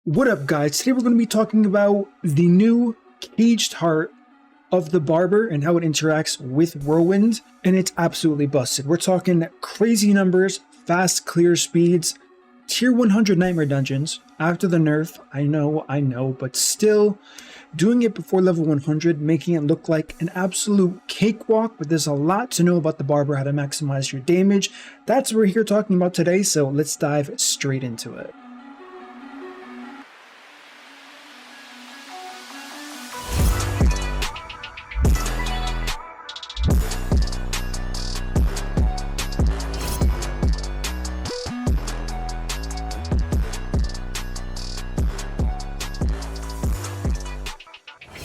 What up, guys? Today we're going to be talking about the new caged heart of the Barber and how it interacts with Whirlwind, and it's absolutely busted. We're talking crazy numbers, fast clear speeds, tier 100 nightmare dungeons after the nerf. I know, but still doing it before level 100, making it look like an absolute cakewalk. But there's a lot to know about the Barber, how to maximize your damage. That's what we're here talking about today, so let's dive straight into it.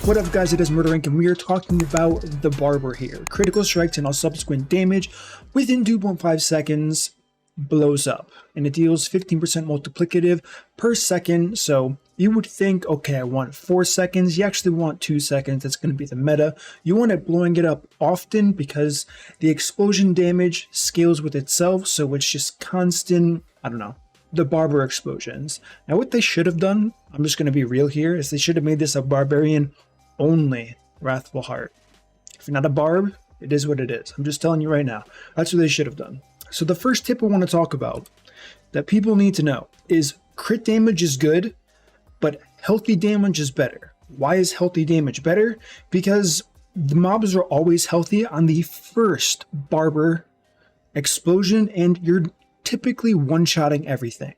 What up, guys? It is MurderInc, and we are talking about the Barber here. Critical strikes and all subsequent damage within 2.5 seconds blows up, and it deals 15% multiplicative per second. So you would think, okay, I want 4 seconds. You actually want 2 seconds. That's going to be the meta. You want it blowing it up often because the explosion damage scales with itself, so it's just constant, I don't know, the Barber explosions. Now, what they should have done, I'm just going to be real here, is they should have made this a Barbarian only Wrathful Heart. If you're not a Barb, it is what it is. I'm just telling you right now. That's what they should have done. So the first tip I want to talk about that people need to know is crit damage is good, but healthy damage is better. Why is healthy damage better? Because the mobs are always healthy on the first Barber explosion, and you're typically one-shotting everything.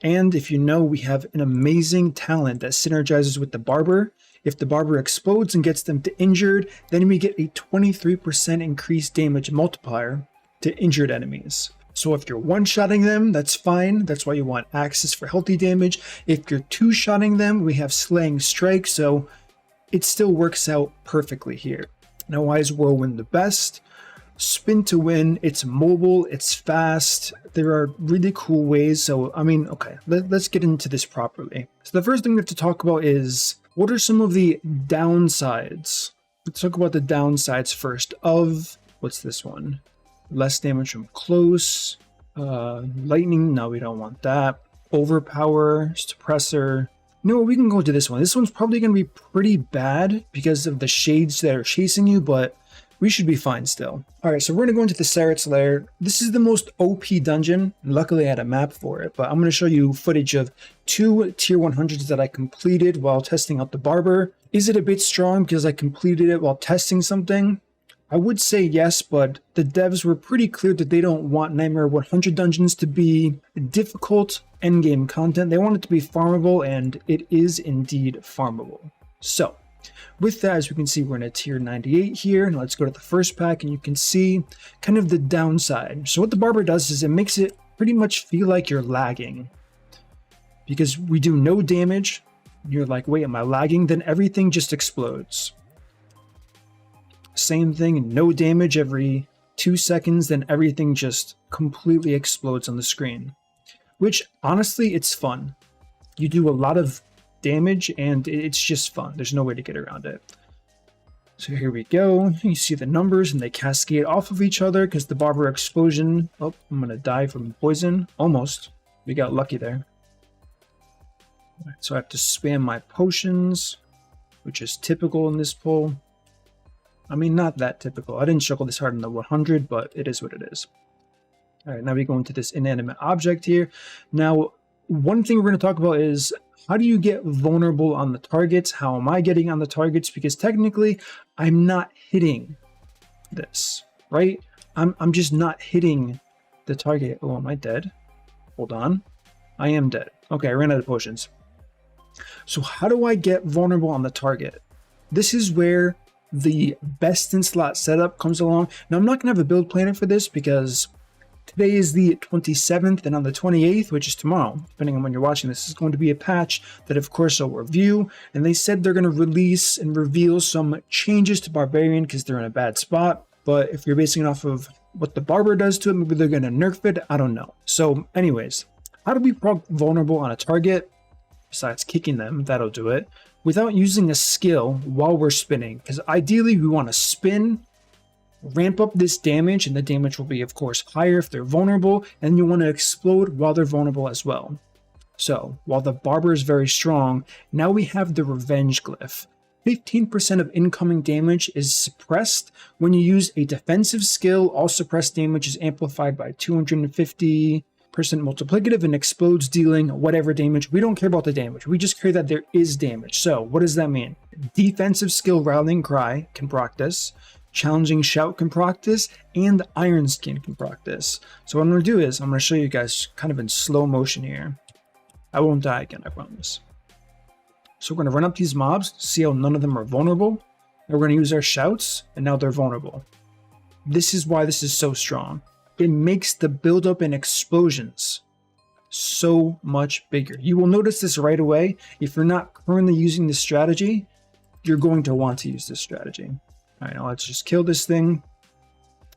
And if you know, we have an amazing talent that synergizes with the Barber. If the Barber explodes and gets them to injured, then we get a 23% increased damage multiplier to injured enemies. So if you're one-shotting them, that's fine. That's why you want Axis for healthy damage. If you're two-shotting them, we have Slaying Strike, so it still works out perfectly here. Now, why is Whirlwind the best? Spin to win, it's mobile, it's fast, there are really cool ways. So, I mean, okay, let's get into this properly. So the first thing we have to talk about is, what are some of the downsides? Let's talk about the downsides first of, what's this one? Less damage from close, lightning, no, we don't want that. Overpower, suppressor. No, we can go to this one. This one's probably going to be pretty bad because of the shades that are chasing you, but we should be fine still. Alright, so we're going to go into the Saret's Lair. This is the most OP dungeon. Luckily, I had a map for it, but I'm going to show you footage of 2 tier 100s that I completed while testing out the Barber. Is it a bit strong because I completed it while testing something? I would say yes, but the devs were pretty clear that they don't want Nightmare 100 dungeons to be difficult endgame content. They want it to be farmable, and it is indeed farmable. So, with that, as we can see, we're in a tier 98 here. Now let's go to the first pack, and you can see kind of the downside. So what the Barber does is it makes it pretty much feel like you're lagging. Because we do no damage, you're like, wait, am I lagging? Then everything just explodes. Same thing, no damage every 2 seconds, then everything just completely explodes on the screen. Which, honestly, it's fun. You do a lot of damage, and it's just fun. There's no way to get around it. So here we go. You see the numbers, and they cascade off of each other because the Barber explosion. Oh, I'm gonna die from poison. Almost. We got lucky there. So I have to spam my potions, which is typical in this pull. I mean, not that typical. I didn't struggle this hard in the 100, but it is what it is. All right, now we go into this inanimate object here. Now, one thing we're going to talk about is, how do you get vulnerable on the targets? How am I getting on the targets? Because technically, I'm not hitting this, right? I'm just not hitting the target. Oh, am I dead? Hold on. I am dead. Okay, I ran out of potions. So how do I get vulnerable on the target? This is where the best in slot setup comes along. Now, I'm not going to have a build planner for this because today is the 27th, and on the 28th, which is tomorrow, depending on when you're watching this, is going to be a patch that, of course, I'll review. And they said they're going to release and reveal some changes to Barbarian because they're in a bad spot. But if you're basing it off of what the Barber does to it, maybe they're going to nerf it. I don't know. So anyways, how do we proc vulnerable on a target? Besides kicking them, that'll do it, without using a skill while we're spinning. Because ideally, we want to spin, ramp up this damage, and the damage will be, of course, higher if they're vulnerable, and you want to explode while they're vulnerable as well. So, while the Barber is very strong, now we have the Revenge Glyph. 15% of incoming damage is suppressed. When you use a defensive skill, all suppressed damage is amplified by 250% multiplicative and explodes, dealing whatever damage. We don't care about the damage. We just care that there is damage. So, what does that mean? Defensive skill Rallying Cry can proc this. Challenging Shout can proc this, and Iron Skin can proc this. So what I'm going to do is, I'm going to show you guys kind of in slow motion here. I won't die again, I promise. So we're going to run up these mobs, see how none of them are vulnerable. And we're going to use our shouts, and now they're vulnerable. This is why this is so strong. It makes the build-up and explosions so much bigger. You will notice this right away. If you're not currently using this strategy, you're going to want to use this strategy. All right, now let's just kill this thing.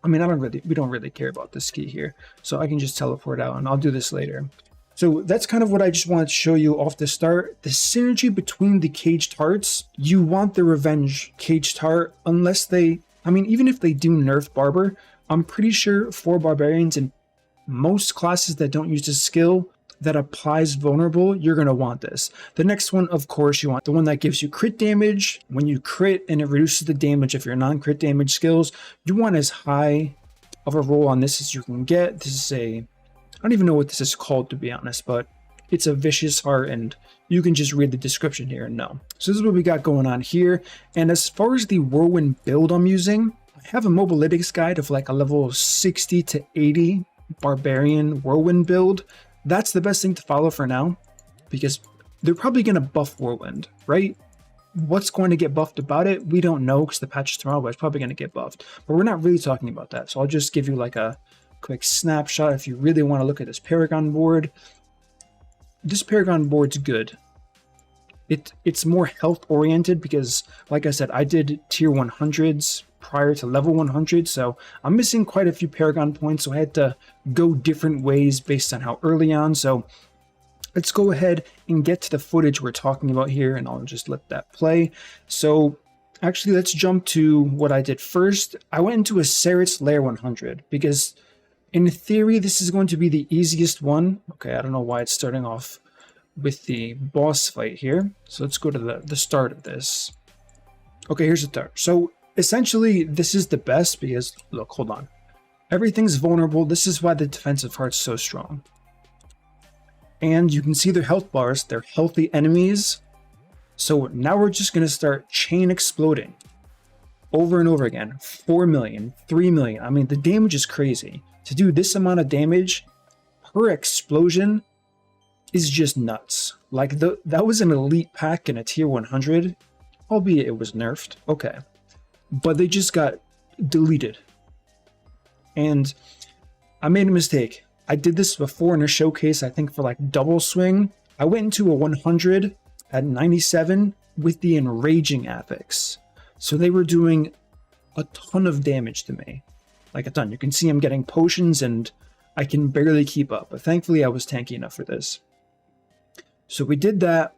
I mean, we don't really care about this key here, so I can just teleport out, and I'll do this later. So that's kind of what I just wanted to show you off the start. The synergy between the caged hearts, you want the Revenge caged heart, unless they, I mean, even if they do nerf Barber, I'm pretty sure for Barbarians and most classes that don't use a skill that applies vulnerable, you're going to want this. The next one, of course, you want the one that gives you crit damage. When you crit and it reduces the damage of your non-crit damage skills, you want as high of a roll on this as you can get. This is a, I don't even know what this is called, to be honest, but it's a vicious heart, and you can just read the description here and know. So this is what we got going on here. And as far as the Whirlwind build I'm using, I have a mobilytics guide of like a level 60 to 80 Barbarian Whirlwind build. That's the best thing to follow for now, because they're probably going to buff Whirlwind, right? What's going to get buffed about it, we don't know, because the patch is tomorrow, but it's probably going to get buffed. But we're not really talking about that, so I'll just give you like a quick snapshot if you really want to look at this Paragon board. This Paragon board's good. It's more health oriented because, like I said, I did tier 100s prior to level 100, so I'm missing quite a few Paragon points, so I had to go different ways based on how early on. So let's go ahead and get to the footage we're talking about here, and I'll just let that play. So actually, let's jump to what I did first. I went into a Ceret's Lair 100 because in theory, this is going to be the easiest one. Okay, I don't know why it's starting off with the boss fight here. So let's go to the start of this. Okay, here's the start. So essentially, this is the best because, look, hold on. Everything's vulnerable. This is why the defensive heart's so strong. And you can see their health bars. They're healthy enemies. So now we're just going to start chain exploding over and over again. 4 million, 3 million. I mean, the damage is crazy. To do this amount of damage per explosion is just nuts. Like, that was an elite pack in a tier 100, albeit it was nerfed. Okay. But they just got deleted. And I made a mistake. I did this before in a showcase, I think for like double swing. I went into a 100 at 97 with the enraging affix. So they were doing a ton of damage to me. Like a ton. You can see I'm getting potions and I can barely keep up. But thankfully I was tanky enough for this. So we did that,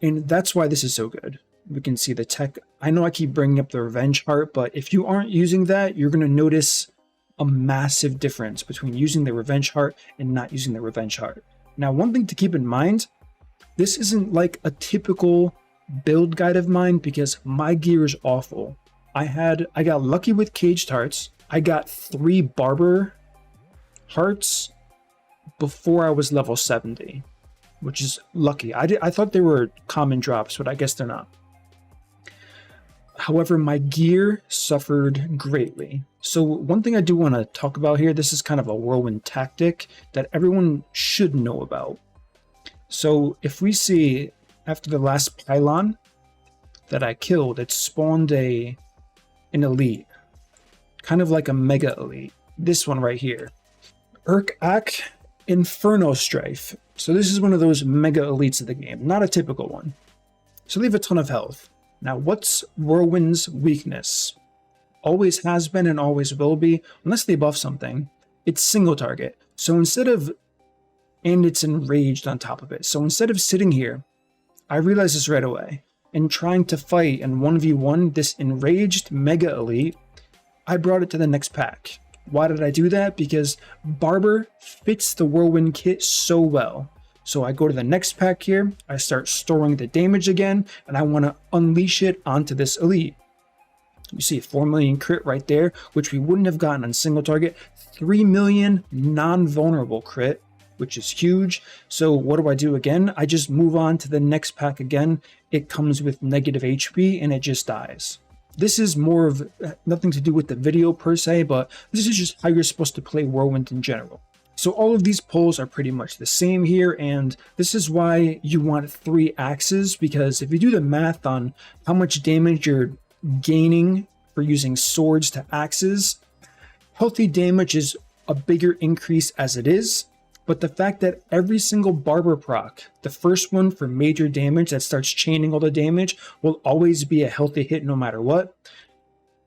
and that's why this is so good. We can see the tech. I know I keep bringing up the Revenge Heart, but if you aren't using that, you're going to notice a massive difference between using the Revenge Heart and not using the Revenge Heart. Now, one thing to keep in mind, this isn't like a typical build guide of mine because my gear is awful. I got lucky with caged hearts. I got 3 Barber hearts before I was level 70, which is lucky. I thought they were common drops, but I guess they're not. However, my gear suffered greatly. So one thing I do want to talk about here, this is kind of a Whirlwind tactic that everyone should know about. So if we see after the last pylon that I killed, it spawned an elite, kind of like a mega elite. This one right here, HICAP Inferno Strife. So this is one of those mega elites of the game, not a typical one. So they have a ton of health. Now, what's Whirlwind's weakness? Always has been and always will be, unless they buff something, it's single target. So instead of, and it's enraged on top of it. So instead of sitting here, I realized this right away, and trying to fight and 1v1 this enraged mega elite, I brought it to the next pack. Why did I do that? Because Barber fits the Whirlwind kit so well. So I go to the next pack here, I start storing the damage again, and I want to unleash it onto this elite. You see 4 million crit right there, which we wouldn't have gotten on single target. 3 million non-vulnerable crit, which is huge. So what do I do again? I just move on to the next pack again. It comes with negative HP and it just dies. This is more of nothing to do with the video per se, but this is just how you're supposed to play Whirlwind in general. So all of these pulls are pretty much the same here, and this is why you want 3 axes, because if you do the math on how much damage you're gaining for using swords to axes, healthy damage is a bigger increase as it is, but the fact that every single Barber proc, the first one for major damage that starts chaining all the damage, will always be a healthy hit no matter what,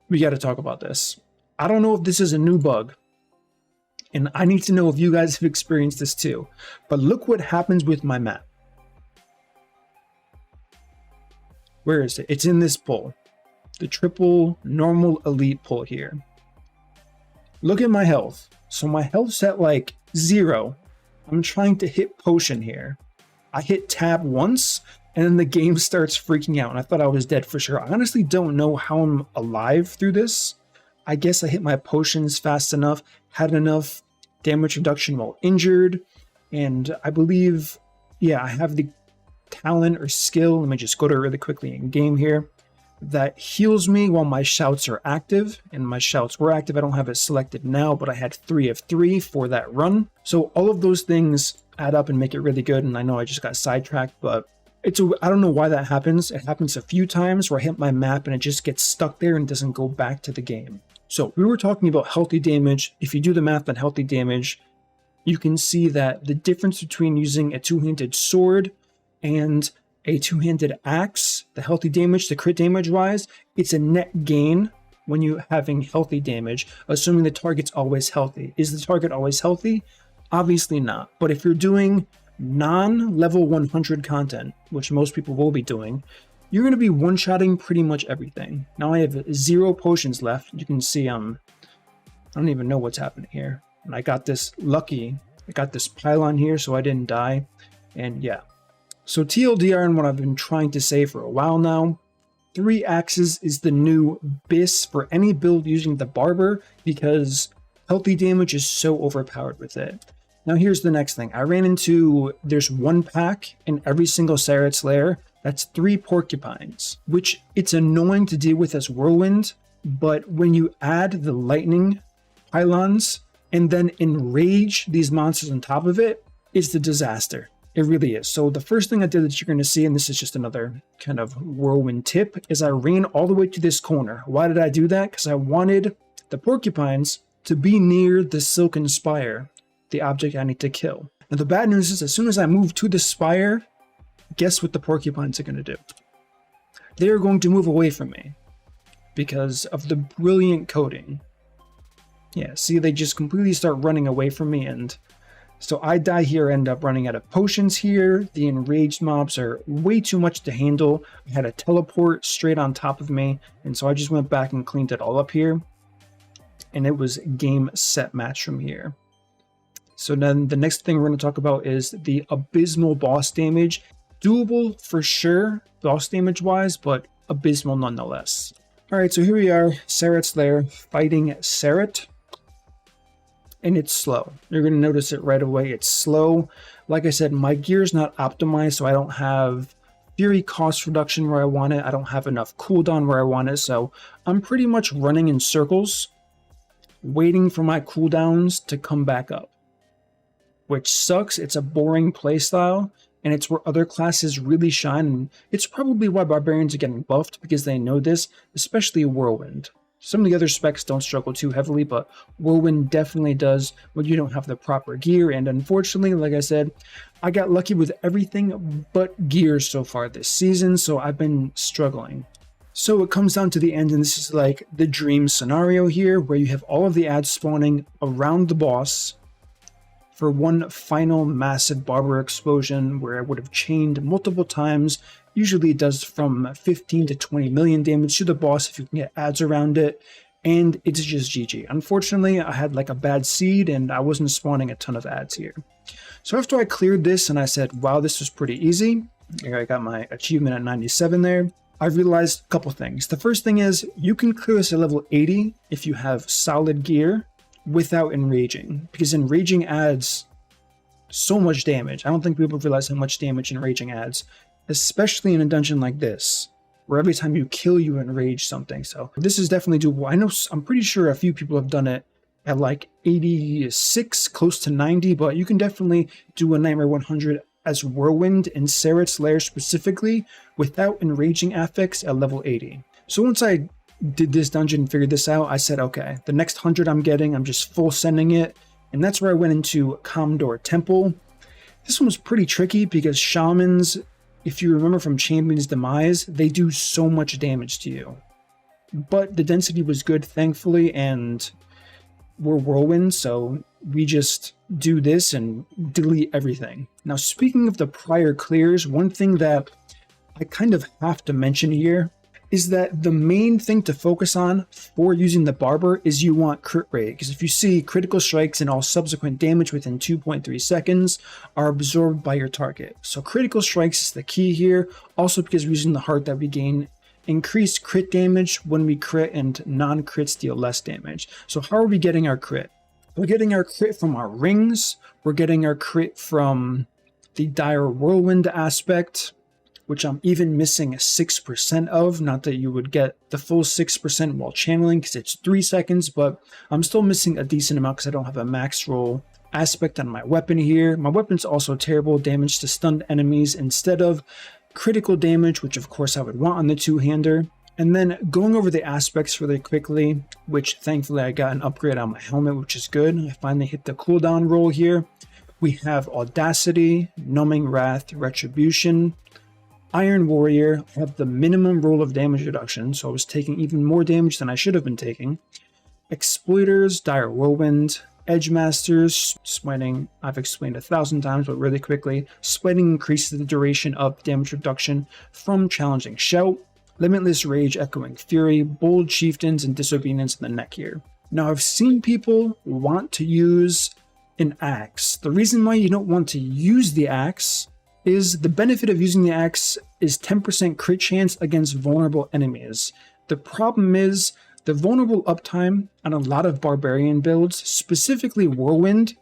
we got to talk about this. I don't know if this is a new bug, and I need to know if you guys have experienced this too, but look what happens with my map. Where is it? It's in this pull. The triple normal elite pull here. Look at my health. So my health's at like 0. I'm trying to hit potion here. I hit tab once and then the game starts freaking out and I thought I was dead for sure. I honestly don't know how I'm alive through this. I guess I hit my potions fast enough, had enough damage reduction while injured, and I believe, yeah, I have the talent or skill. Let me just go to it really quickly in game here. That heals me while my shouts are active, and my shouts were active. I don't have it selected now, but I had 3 of 3 for that run. So all of those things add up and make it really good, and I know I just got sidetracked, but I don't know why that happens. It happens a few times where I hit my map and it just gets stuck there and doesn't go back to the game. So we were talking about healthy damage. If you do the math on healthy damage, you can see that the difference between using a two-handed sword and a two-handed axe, the healthy damage, the crit damage wise, it's a net gain when you're having healthy damage, assuming the target's always healthy. Is the target always healthy? Obviously not. But if you're doing non-level 100 content, which most people will be doing, you're going to be one-shotting pretty much everything. Now I have 0 potions left. You can see I don't even know what's happening here. And I got this lucky. I got this pylon here so I didn't die. And yeah. So TLDR and what I've been trying to say for a while now, 3 axes is the new BIS for any build using the Barber because healthy damage is so overpowered with it. Now here's the next thing. I ran into, there's 1 pack in every single Saret's lair. That's 3 porcupines, which it's annoying to deal with as Whirlwind, but when you add the lightning pylons and then enrage these monsters on top of it, it's the disaster. It really is. So the first thing I did that you're going to see, and this is just another kind of Whirlwind tip, is I ran all the way to this corner. Why did I do that? Because I wanted the porcupines to be near the Silken Spire, the object I need to kill. Now the bad news is as soon as I move to the spire, guess what the porcupines are going to do? They're going to move away from me because of the brilliant coding. Yeah, see, they just completely start running away from me, and so I die here, end up running out of potions here. The enraged mobs are way too much to handle. I had a teleport straight on top of me, and so I just went back and cleaned it all up here. And it was game, set, match from here. So then the next thing we're going to talk about is the abysmal boss damage. Doable for sure, boss damage wise, but abysmal nonetheless. Alright, so here we are, Saret's Lair, fighting Saret. And it's slow. You're going to notice it right away. It's slow. Like I said, my gear's not optimized, so I don't have Fury cost reduction where I want it. I don't have enough cooldown where I want it, so I'm pretty much running in circles, waiting for my cooldowns to come back up. Which sucks. It's a boring playstyle, and it's where other classes really shine, and it's probably why Barbarians are getting buffed, because they know this, especially Whirlwind. Some of the other specs don't struggle too heavily, but Whirlwind definitely does when you don't have the proper gear, and unfortunately, like I said, I got lucky with everything but gear so far this season, so I've been struggling. So it comes down to the end, and this is like the dream scenario here, where you have all of the ads spawning around the boss for one final massive Barber explosion where it would have chained multiple times. Usually it does from 15 to 20 million damage to the boss if you can get ads around it, and it's just GG. Unfortunately, I had like a bad seed and I wasn't spawning a ton of ads here. So after I cleared this and I said, wow, this was pretty easy, I got my achievement at 97 there, I realized a couple things. The first thing is you can clear this at level 80 if you have solid gear without enraging, because enraging adds so much damage. I don't think people realize how much damage enraging adds, especially in a dungeon like this, where every time you kill, you enrage something. So this is definitely doable. I'm pretty sure a few people have done it at like 86, close to 90, but you can definitely do a Nightmare 100 as Whirlwind in Seret's Lair specifically without enraging affix at level 80. So once I did this dungeon and figured this out, I said, okay, the next 100 I'm getting, I'm just full sending it. And that's where I went into Commodore Temple. This one was pretty tricky because shamans, if you remember from Champion's Demise, they do so much damage to you. But the density was good, thankfully, and we're Whirlwind, so we just do this and delete everything. Now, speaking of the prior clears, one thing that I kind of have to mention here is that the main thing to focus on for using the Barber is you want crit rate, because if you see critical strikes and all subsequent damage within 2.3 seconds are absorbed by your target. So critical strikes is the key here, also because we're using the heart that we gain increased crit damage when we crit and non-crits deal less damage. So how are we getting our crit? We're getting our crit from our rings, we're getting our crit from the dire whirlwind aspect, which I'm even missing a 6% of. Not that you would get the full 6% while channeling because it's 3 seconds, but I'm still missing a decent amount because I don't have a max roll aspect on my weapon here. My weapon's also terrible damage to stunned enemies instead of critical damage, which of course I would want on the two-hander. And then going over the aspects really quickly, which thankfully I got an upgrade on my helmet, which is good. I finally hit the cooldown roll here. We have Audacity, Numbing Wrath, Retribution, Iron Warrior. I have the minimum roll of damage reduction, so I was taking even more damage than I should have been taking. Exploiters, Dire Whirlwind, Edge Masters, Smiting, I've explained 1,000 times, but really quickly. Smiting increases the duration of damage reduction from Challenging Shout, Limitless Rage, Echoing Fury, Bold Chieftains, and Disobedience in the neck here. Now, I've seen people want to use an axe. The reason why you don't want to use the axe is the benefit of using the axe is 10% crit chance against vulnerable enemies. The problem is the vulnerable uptime on a lot of barbarian builds, specifically Whirlwind,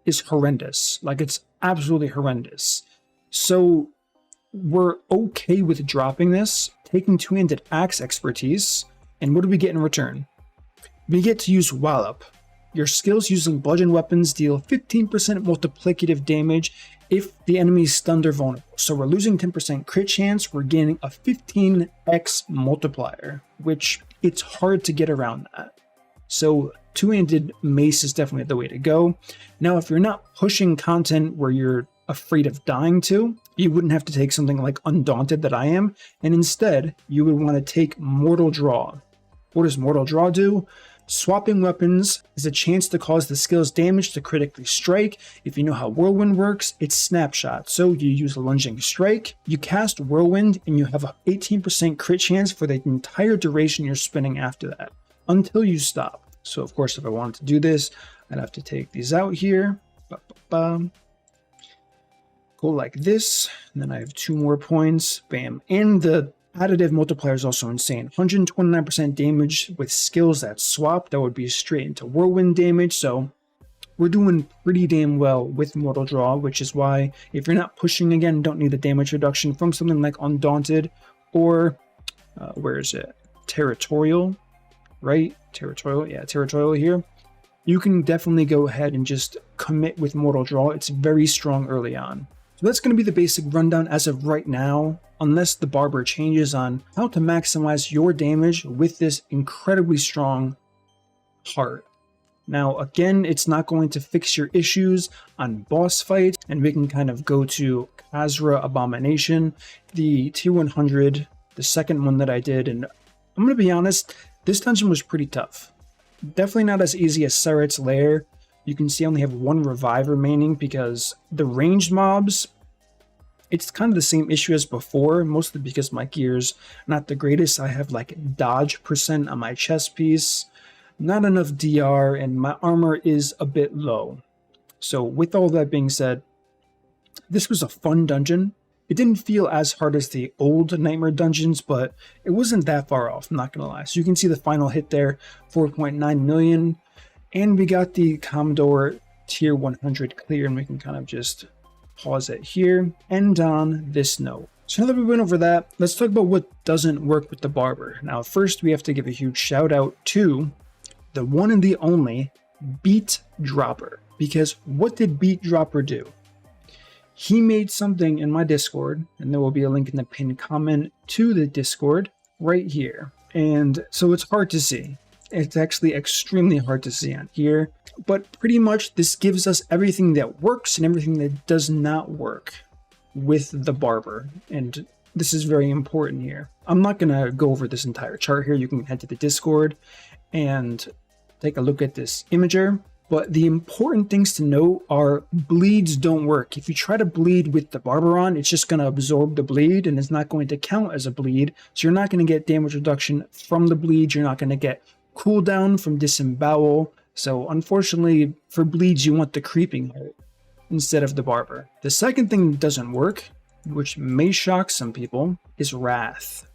is horrendous. Like, it's absolutely horrendous. So we're okay with dropping this, taking two-handed axe expertise, and what do we get in return? We get to use Wallop. Your skills using bludgeon weapons deal 15% multiplicative damage if the enemy is stunned or vulnerable. So we're losing 10% crit chance, we're gaining a 15x multiplier, which it's hard to get around that. So two-handed mace is definitely the way to go. Now, if you're not pushing content where you're afraid of dying to, you wouldn't have to take something like Undaunted that I am, and instead you would want to take Mortal Draw. What does Mortal Draw do? Swapping weapons is a chance to cause the skill's damage to critically strike. If you know how Whirlwind works, it's snapshot. So you use a lunging strike, you cast Whirlwind, and you have a 18% crit chance for the entire duration you're spinning after that, until you stop. So of course, if I wanted to do this, I'd have to take these out here. Go like this, and then I have 2 more points. Bam. And the additive multiplier is also insane. 129% damage with skills that swap. That would be straight into Whirlwind damage. So we're doing pretty damn well with Mortal Draw, which is why if you're not pushing again, don't need the damage reduction from something like Undaunted or where is it? Territorial, right? Territorial, yeah, Territorial here. You can definitely go ahead and just commit with Mortal Draw. It's very strong early on. So that's going to be the basic rundown as of right now, unless the Barber changes on how to maximize your damage with this incredibly strong heart. Now, again, it's not going to fix your issues on boss fights, and we can kind of go to Khazra Abomination, the tier 100, the second one that I did, and I'm going to be honest, this dungeon was pretty tough. Definitely not as easy as Seret's Lair. You can see I only have 1 revive remaining because the ranged mobs, it's kind of the same issue as before, mostly because my gear's not the greatest. I have like dodge % on my chest piece, not enough DR, and my armor is a bit low. So with all that being said, This was a fun dungeon. It didn't feel as hard as the old Nightmare dungeons, but it wasn't that far off, I'm not gonna lie. So you can see the final hit there, 4.9 million. And we got the Commodore tier 100 clear, and we can kind of just pause it here. End on this note. So now that we went over that, let's talk about what doesn't work with the Barber. Now, first we have to give a huge shout out to the one and the only Beat Dropper. Because what did Beat Dropper do? He made something in my Discord, and there will be a link in the pinned comment to the Discord right here. And so it's hard to see. It's actually extremely hard to see on here. But pretty much this gives us everything that works and everything that does not work with the Barber, and this is very important here. I'm not going to go over this entire chart here. You can head to the Discord and take a look at this imager, but the important things to know are bleeds don't work. If you try to bleed with the Barber on, it's just going to absorb the bleed and it's not going to count as a bleed, so you're not going to get damage reduction from the bleed. You're not going to get cooldown from disembowel. So unfortunately for bleeds, you want the creeping heart instead of the Barber. The second thing that doesn't work, which may shock some people, is Wrath.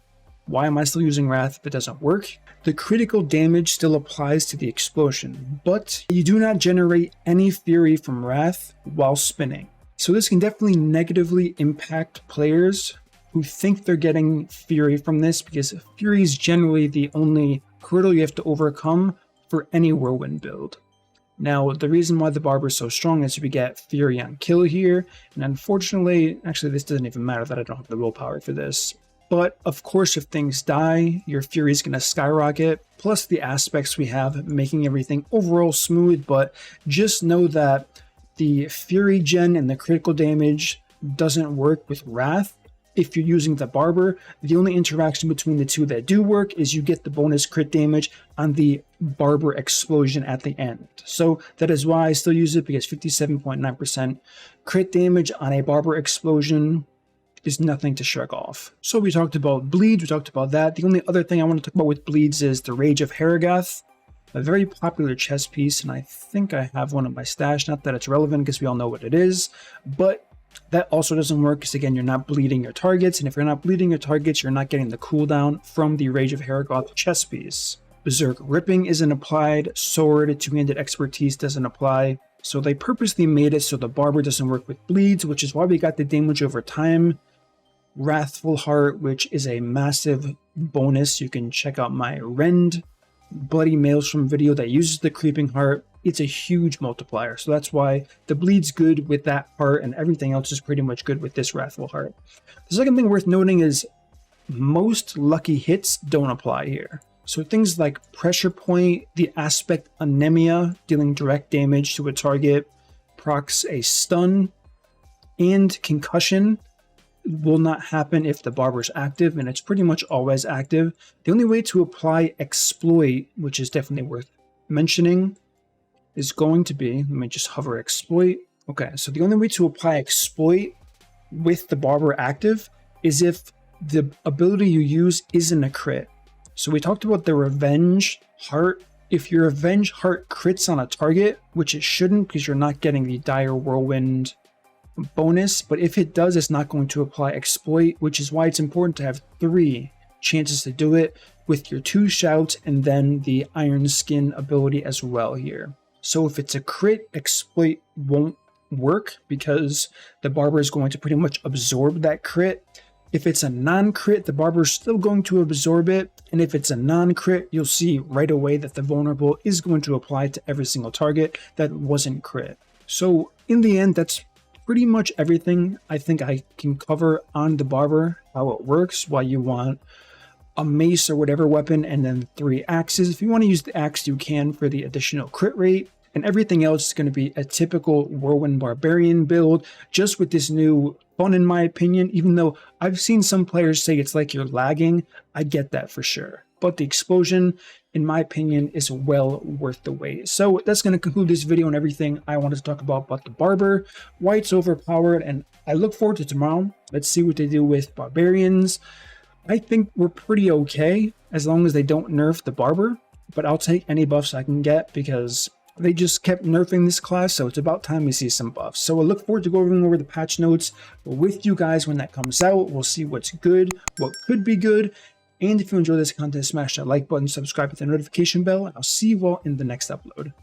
Why am I still using Wrath if it doesn't work? The critical damage still applies to the explosion, but you do not generate any Fury from Wrath while spinning. So this can definitely negatively impact players who think they're getting Fury from this, because Fury is generally the only hurdle you have to overcome for any Whirlwind build. Now, the reason why the Barber is so strong is we get Fury on kill here, and unfortunately, actually this doesn't even matter that I don't have the willpower for this. But of course, if things die, your Fury is going to skyrocket, plus the aspects we have making everything overall smooth, but just know that the Fury gen and the critical damage doesn't work with Wrath. If you're using the Barber, the only interaction between the two that do work is you get the bonus crit damage on the Barber explosion at the end. So that is why I still use it, because 57.9% crit damage on a Barber explosion is nothing to shrug off. So we talked about bleeds, we talked about that. The only other thing I want to talk about with bleeds is the Rage of Harrogath, a very popular chess piece, and I think I have one in my stash. Not that it's relevant because we all know what it is, but that also doesn't work because, again, you're not bleeding your targets, and if you're not bleeding your targets, you're not getting the cooldown from the Rage of Harrogath chess piece. Berserk Ripping isn't applied, Sword, Two-Handed Expertise doesn't apply, so they purposely made it so the Barber doesn't work with bleeds, which is why we got the damage over time. Wrathful Heart, which is a massive bonus. You can check out my Rend Bloody Maelstrom video that uses the Creeping Heart. It's a huge multiplier, so that's why the bleed's good with that heart, and everything else is pretty much good with this Wrathful Heart. The second thing worth noting is most lucky hits don't apply here. So things like Pressure Point, the Aspect Anemia, dealing direct damage to a target, procs a stun, and Concussion will not happen if the Barber's active, and it's pretty much always active. The only way to apply Exploit, which is definitely worth mentioning, is going to be, let me just hover Exploit. Okay, so the only way to apply Exploit with the Barber active is if the ability you use isn't a crit. So we talked about the Revenge Heart. If your Revenge Heart crits on a target, which it shouldn't because you're not getting the Dire Whirlwind bonus, but if it does, it's not going to apply Exploit, which is why it's important to have 3 chances to do it with your 2 shouts and then the Iron Skin ability as well here. So if it's a crit, Exploit won't work because the Barber is going to pretty much absorb that crit. If it's a non-crit, the Barber is still going to absorb it, and if it's a non-crit, you'll see right away that the vulnerable is going to apply to every single target that wasn't crit. So in the end, that's pretty much everything I think I can cover on the Barber, how it works, why you want a mace or whatever weapon, and then 3 axes. If you want to use the axe, you can for the additional crit rate, and everything else is going to be a typical Whirlwind Barbarian build, just with this new fun, in my opinion. Even though I've seen some players say it's like you're lagging, I get that for sure. But the explosion, in my opinion, is well worth the wait. So that's going to conclude this video and everything I wanted to talk about the Barber, why it's overpowered, and I look forward to tomorrow. Let's see what they do with Barbarians. I think we're pretty okay as long as they don't nerf the Barber, but I'll take any buffs I can get because They just kept nerfing this class, so it's about time we see some buffs. So I look forward to going over the patch notes with you guys when that comes out. We'll see what's good, what could be good. And if you enjoy this content, smash that like button, subscribe with the notification bell, and I'll see you all in the next upload.